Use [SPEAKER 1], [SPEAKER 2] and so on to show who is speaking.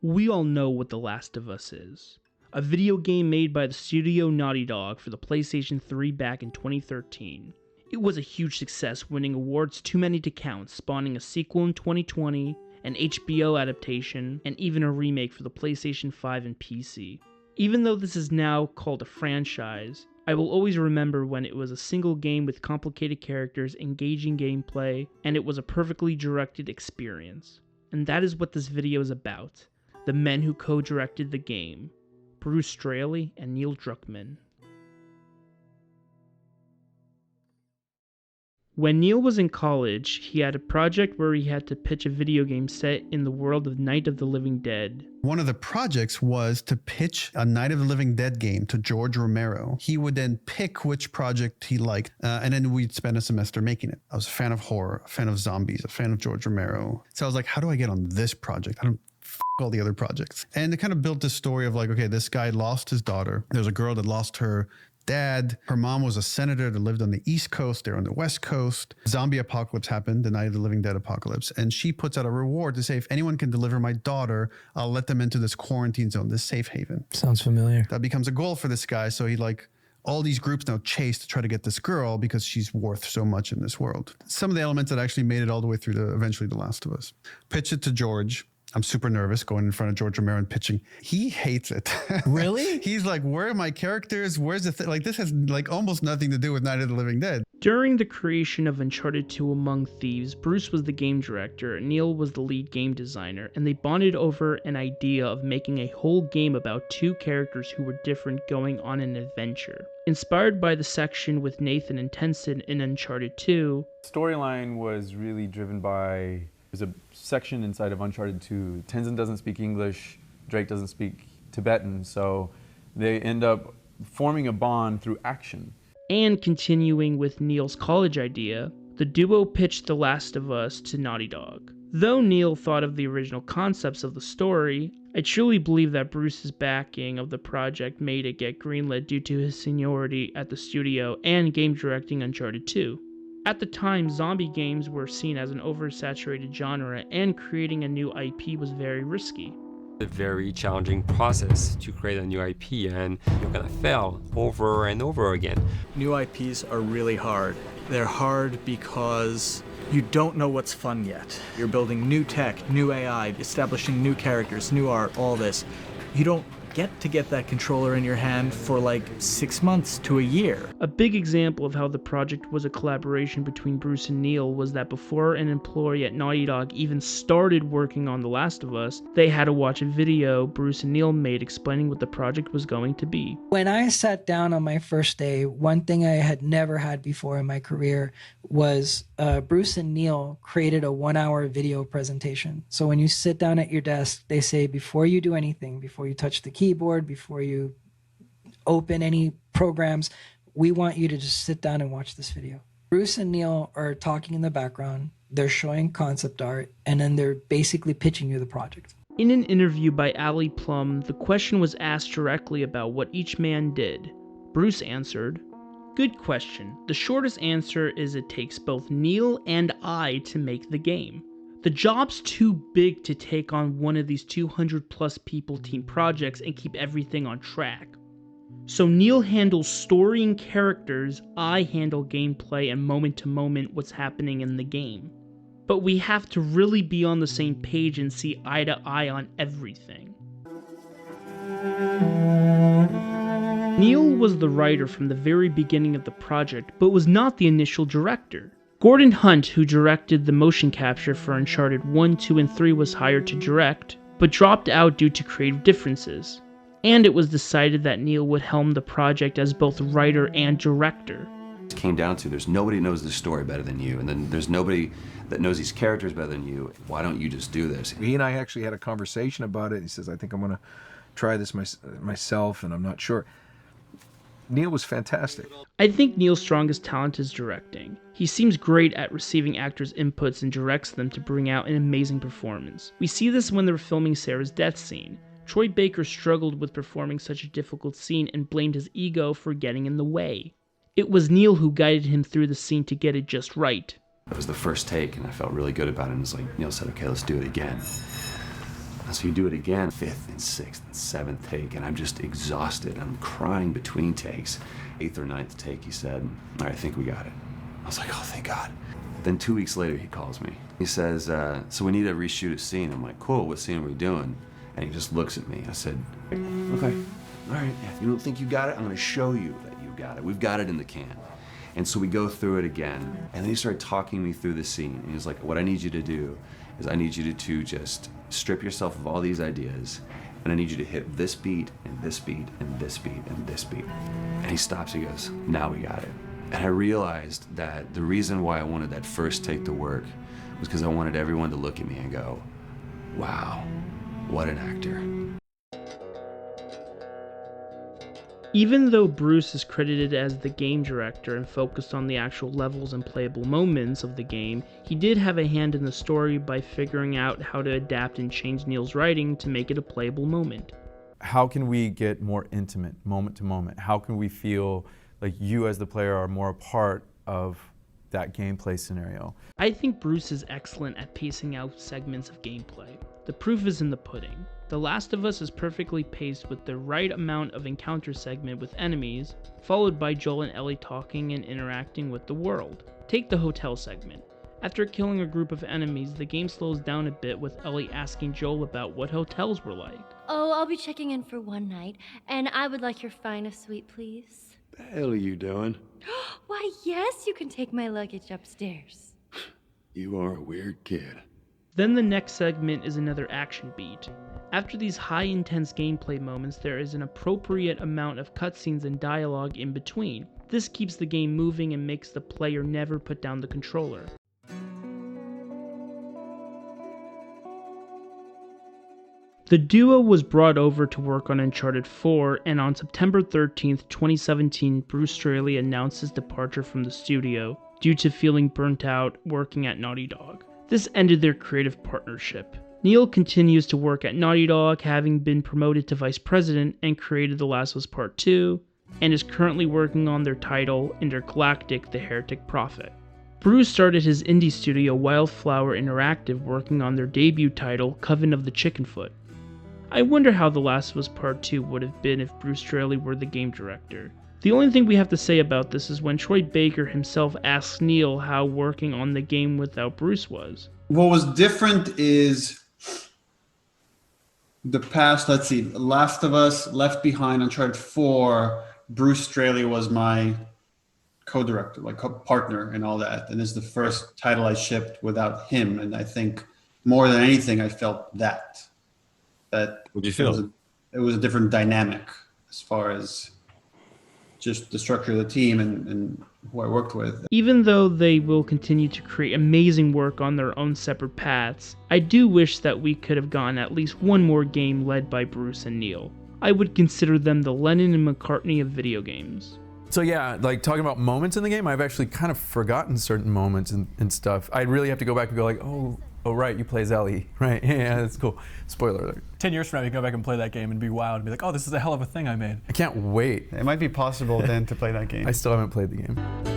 [SPEAKER 1] We all know what The Last of Us is. A video game made by the studio Naughty Dog for the PlayStation 3 back in 2013. It was a huge success, winning awards too many to count, spawning a sequel in 2020, an HBO adaptation, and even a remake for the PlayStation 5 and PC. Even though this is now called a franchise, I will always remember when it was a single game with complicated characters, engaging gameplay, and it was a perfectly directed experience. And that is what this video is about. The men who co-directed the game, Bruce Straley and Neil Druckmann. When Neil was in college, he had a project where he had to pitch a video game set in the world of Night of the Living Dead.
[SPEAKER 2] One of the projects was to pitch a Night of the Living Dead game to George Romero. He would then pick which project he liked, and then we'd spend a semester making it. I was a fan of horror, a fan of zombies, a fan of George Romero. So I was like, how do I get on this project? I don't all the other projects. And it kind of built this story of like, okay, this guy lost his daughter. There's a girl that lost her dad. Her mom was a senator that lived on the East Coast. They're on the West Coast. Zombie apocalypse happened, the Night of the Living Dead apocalypse. And she puts out a reward to say, if anyone can deliver my daughter, I'll let them into this quarantine zone, this safe haven.
[SPEAKER 3] Sounds familiar.
[SPEAKER 2] That becomes a goal for this guy. So he all these groups now chase to try to get this girl because she's worth so much in this world. Some of the elements that actually made it all the way through to eventually The Last of Us. Pitch it to George. I'm super nervous going in front of George Romero and pitching. He hates it.
[SPEAKER 3] Really?
[SPEAKER 2] He's like, where are my characters? Where's the thing? Like, this has like almost nothing to do with Night of the Living Dead.
[SPEAKER 1] During the creation of Uncharted 2 Among Thieves, Bruce was the game director, Neil was the lead game designer, and they bonded over an idea of making a whole game about two characters who were different going on an adventure. Inspired by the section with Nathan and Tenzin in Uncharted 2,
[SPEAKER 4] storyline was really driven by, there's a section inside of Uncharted 2. Tenzin doesn't speak English, Drake doesn't speak Tibetan, so they end up forming a bond through action.
[SPEAKER 1] And continuing with Neil's college idea, the duo pitched The Last of Us to Naughty Dog. Though Neil thought of the original concepts of the story, I truly believe that Bruce's backing of the project made it get greenlit due to his seniority at the studio and game directing Uncharted 2. At the time, zombie games were seen as an oversaturated genre, and creating a new IP was very risky.
[SPEAKER 5] A very challenging process to create a new IP, and you're gonna fail over and over again.
[SPEAKER 6] New IPs are really hard. They're hard because you don't know what's fun yet. You're building new tech, new AI, establishing new characters, new art, all this. You don't get that controller in your hand for like 6 months to a year.
[SPEAKER 1] A big example of how the project was a collaboration between Bruce and Neil was that before an employee at Naughty Dog even started working on The Last of Us, they had to watch a video Bruce and Neil made explaining what the project was going to be.
[SPEAKER 3] When I sat down on my first day, one thing I had never had before in my career was Bruce and Neil created a 1-hour video presentation. So when you sit down at your desk, they say, before you do anything, before you touch the keyboard, before you open any programs, we want you to just sit down and watch this video. Bruce and Neil are talking in the background, they're showing concept art, and then they're basically pitching you the project.
[SPEAKER 1] In an interview by Ali Plum, the question was asked directly about what each man did. Bruce answered, "Good question. The shortest answer is it takes both Neil and I to make the game. The job's too big to take on one of these 200 plus people team projects and keep everything on track. So Neil handles story and characters, I handle gameplay and moment to moment what's happening in the game. But we have to really be on the same page and see eye to eye on everything." Neil was the writer from the very beginning of the project, but was not the initial director. Gordon Hunt, who directed the motion capture for Uncharted 1, 2, and 3, was hired to direct, but dropped out due to creative differences. And it was decided that Neil would helm the project as both writer and director.
[SPEAKER 7] It came down to, there's nobody who knows this story better than you, and then there's nobody that knows these characters better than you. Why don't you just do this?
[SPEAKER 8] He and I actually had a conversation about it. He says, I think I'm going to try this myself, and I'm not sure. Neil was fantastic.
[SPEAKER 1] I think Neil's strongest talent is directing. He seems great at receiving actors' inputs and directs them to bring out an amazing performance. We see this when they were filming Sarah's death scene. Troy Baker struggled with performing such a difficult scene and blamed his ego for getting in the way. It was Neil who guided him through the scene to get it just right.
[SPEAKER 7] It was the first take, and I felt really good about it. And it's like Neil said, okay, let's do it again. So you do it again, 5th and 6th and 7th take, and I'm just exhausted. I'm crying between takes. 8th or 9th take, he said, all right, I think we got it. I was like, oh, thank God. Then 2 weeks later, he calls me. He says, so we need to reshoot a scene. I'm like, cool, what scene are we doing? And he just looks at me. I said, okay, all right, if you don't think you got it, I'm gonna show you that you got it. We've got it in the can. And so we go through it again, and then he started talking me through the scene. And he was like, what I need you to do is I need you to just strip yourself of all these ideas, and I need you to hit this beat, and this beat, and this beat, and this beat. And he stops, he goes, now we got it. And I realized that the reason why I wanted that first take to work was because I wanted everyone to look at me and go, wow, what an actor.
[SPEAKER 1] Even though Bruce is credited as the game director and focused on the actual levels and playable moments of the game, he did have a hand in the story by figuring out how to adapt and change Neil's writing to make it a playable moment.
[SPEAKER 4] How can we get more intimate, moment to moment? How can we feel like you as the player are more a part of that gameplay scenario?
[SPEAKER 1] I think Bruce is excellent at pacing out segments of gameplay. The proof is in the pudding. The Last of Us is perfectly paced with the right amount of encounter segment with enemies, followed by Joel and Ellie talking and interacting with the world. Take the hotel segment. After killing a group of enemies, the game slows down a bit with Ellie asking Joel about what hotels were like.
[SPEAKER 9] Oh, I'll be checking in for one night, and I would like your finest suite, please.
[SPEAKER 7] The hell are you doing?
[SPEAKER 9] Why, yes, you can take my luggage upstairs.
[SPEAKER 7] You are a weird kid.
[SPEAKER 1] Then the next segment is another action beat. After these high intense gameplay moments, there is an appropriate amount of cutscenes and dialogue in between. This keeps the game moving and makes the player never put down the controller. The duo was brought over to work on Uncharted 4, and on September 13th, 2017, Bruce Straley announced his departure from the studio due to feeling burnt out working at Naughty Dog. This ended their creative partnership. Neil continues to work at Naughty Dog, having been promoted to vice president and created The Last of Us Part 2, and is currently working on their title, Intergalactic: The Heretic Prophet. Bruce started his indie studio Wildflower Interactive working on their debut title, Coven of the Chickenfoot. I wonder how The Last of Us Part 2 would have been if Bruce Straley were the game director. The only thing we have to say about this is when Troy Baker himself asks Neil how working on the game without Bruce was.
[SPEAKER 2] What was different is the past, let's see, Last of Us, Left Behind, Uncharted 4, Bruce Straley was my co-director, like co-partner and all that. And this is the first title I shipped without him. And I think more than anything, I felt that
[SPEAKER 7] What'd you feel?
[SPEAKER 2] It was a different dynamic as far as just the structure of the team and who I worked with.
[SPEAKER 1] Even though they will continue to create amazing work on their own separate paths, I do wish that we could have gotten at least one more game led by Bruce and Neil. I would consider them the Lennon and McCartney of video games.
[SPEAKER 4] So yeah, like talking about moments in the game, I've actually kind of forgotten certain moments and stuff. I really have to go back and go like, oh right, you play as Ellie, right? Yeah, that's cool. Spoiler alert.
[SPEAKER 10] 10 years from now, you go back and play that game and be wowed and be like, oh, this is a hell of a thing I made.
[SPEAKER 4] I can't wait.
[SPEAKER 2] It might be possible then to play that game.
[SPEAKER 4] I still haven't played the game.